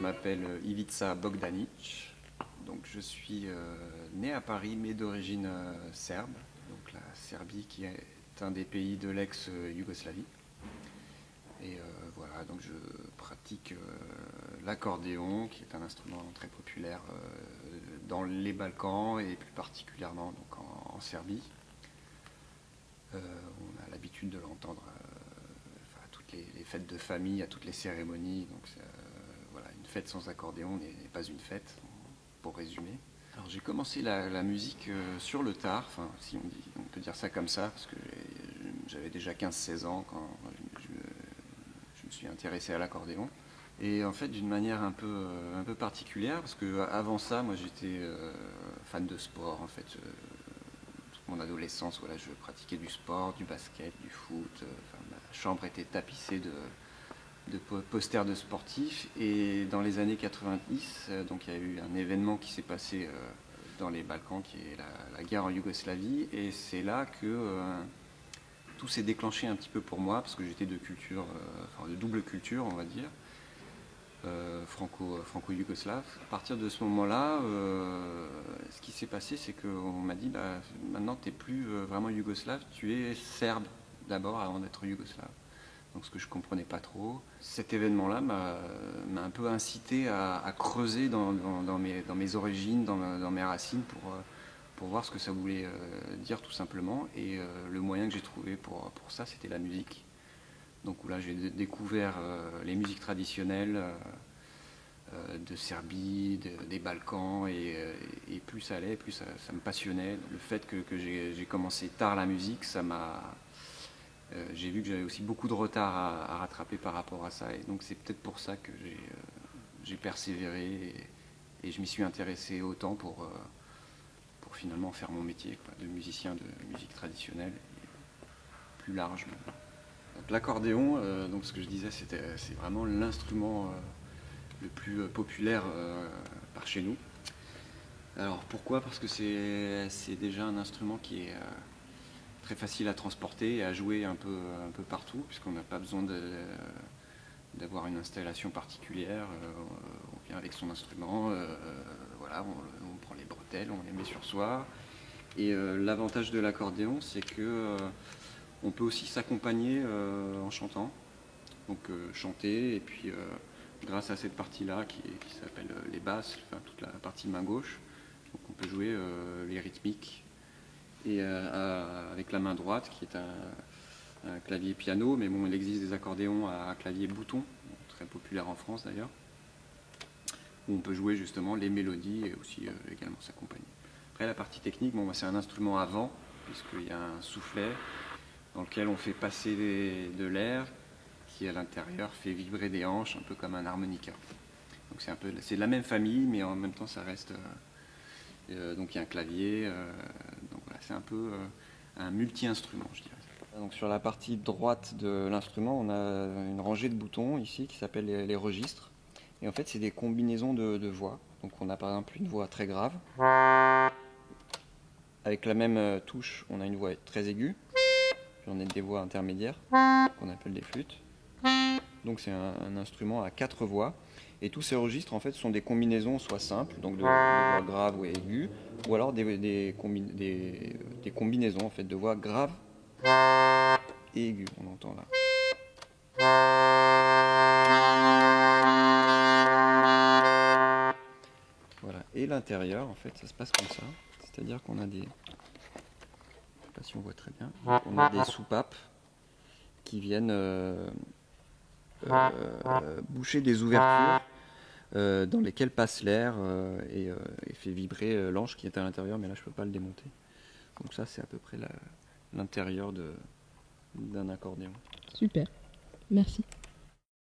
m'appelle Ivica Bogdanic. Donc, je suis né à Paris, mais d'origine serbe. Donc, la Serbie qui est un des pays de l'ex-Yougoslavie. Et voilà, donc je pratique l'accordéon, qui est un instrument très populaire dans les Balkans et plus particulièrement donc en Serbie. On a l'habitude de l'entendre à toutes les fêtes de famille, à toutes les cérémonies. Donc voilà, une fête sans accordéon n'est pas une fête, pour résumer. Alors j'ai commencé la musique sur le tard, enfin si on peut dire ça comme ça, parce que j'avais déjà 15-16 ans quand je me suis intéressé à l'accordéon. Et en fait d'une manière un peu particulière, parce qu'avant ça, moi j'étais fan de sport en fait. Toute mon adolescence, voilà, je pratiquais du sport, du basket, du foot. Enfin, ma chambre était tapissée de posters de sportifs. Et dans les années 90, donc il y a eu un événement qui s'est passé dans les Balkans, qui est la guerre en Yougoslavie. Et c'est là que tout s'est déclenché un petit peu pour moi, parce que j'étais de culture, enfin de double culture, on va dire, franco-yougoslave. À partir de ce moment-là, ce qui s'est passé, c'est qu'on m'a dit, bah, maintenant tu n'es plus vraiment yougoslave, tu es serbe d'abord avant d'être yougoslave. Donc ce que je ne comprenais pas trop. Cet événement-là m'a un peu incité à creuser dans mes origines, dans mes racines, pour voir ce que ça voulait dire tout simplement. Et le moyen que j'ai trouvé pour ça, c'était la musique. Donc là, j'ai découvert les musiques traditionnelles de Serbie, des Balkans, et plus ça allait, plus ça me passionnait. Le fait que j'ai commencé tard la musique, ça m'a... j'ai vu que j'avais aussi beaucoup de retard à rattraper par rapport à ça. Et donc c'est peut-être pour ça que j'ai persévéré et je m'y suis intéressé autant pour finalement faire mon métier quoi, de musicien de musique traditionnelle et plus large. Donc l'accordéon, donc ce que je disais, c'est vraiment l'instrument le plus populaire par chez nous. Alors pourquoi? Parce que c'est déjà un instrument qui est très facile à transporter et à jouer un peu partout, puisqu'on n'a pas besoin d'avoir une installation particulière. On vient avec son instrument, voilà, on prend les bretelles, on les met sur soi. Et l'avantage de l'accordéon, c'est que on peut aussi s'accompagner en chantant. Donc chanter, et puis grâce à cette partie-là qui s'appelle les basses, enfin, toute la partie main gauche, donc on peut jouer les rythmiques. Et avec la main droite, qui est un clavier piano, mais bon, il existe des accordéons à clavier bouton, très populaires en France d'ailleurs, où on peut jouer justement les mélodies et aussi également s'accompagner. Après la partie technique, bon, c'est un instrument à vent, puisqu'il y a un soufflet dans lequel on fait passer de l'air, qui à l'intérieur fait vibrer des hanches, un peu comme un harmonica. Donc c'est la même famille, mais en même temps ça reste... donc il y a un clavier, donc voilà, c'est un peu un multi-instrument, je dirais. Donc sur la partie droite de l'instrument, on a une rangée de boutons ici qui s'appellent les registres. Et en fait, c'est des combinaisons de voix. Donc on a par exemple une voix très grave. Avec la même touche, on a une voix très aiguë. Puis on a des voix intermédiaires, qu'on appelle des flûtes. Donc c'est un instrument à 4 voix. Et tous ces registres en fait sont des combinaisons soit simples, donc de voix graves ou aiguës, ou alors des combinaisons en fait de voix graves et aiguës, on entend là. Voilà. Et l'intérieur en fait ça se passe comme ça, c'est-à-dire qu'on a des... Je sais pas si on voit très bien, on a des soupapes qui viennent boucher des ouvertures dans lesquelles passe l'air et fait vibrer l'anche qui est à l'intérieur, mais là je ne peux pas le démonter. Donc ça c'est à peu près l'intérieur d'un accordéon. Super, merci.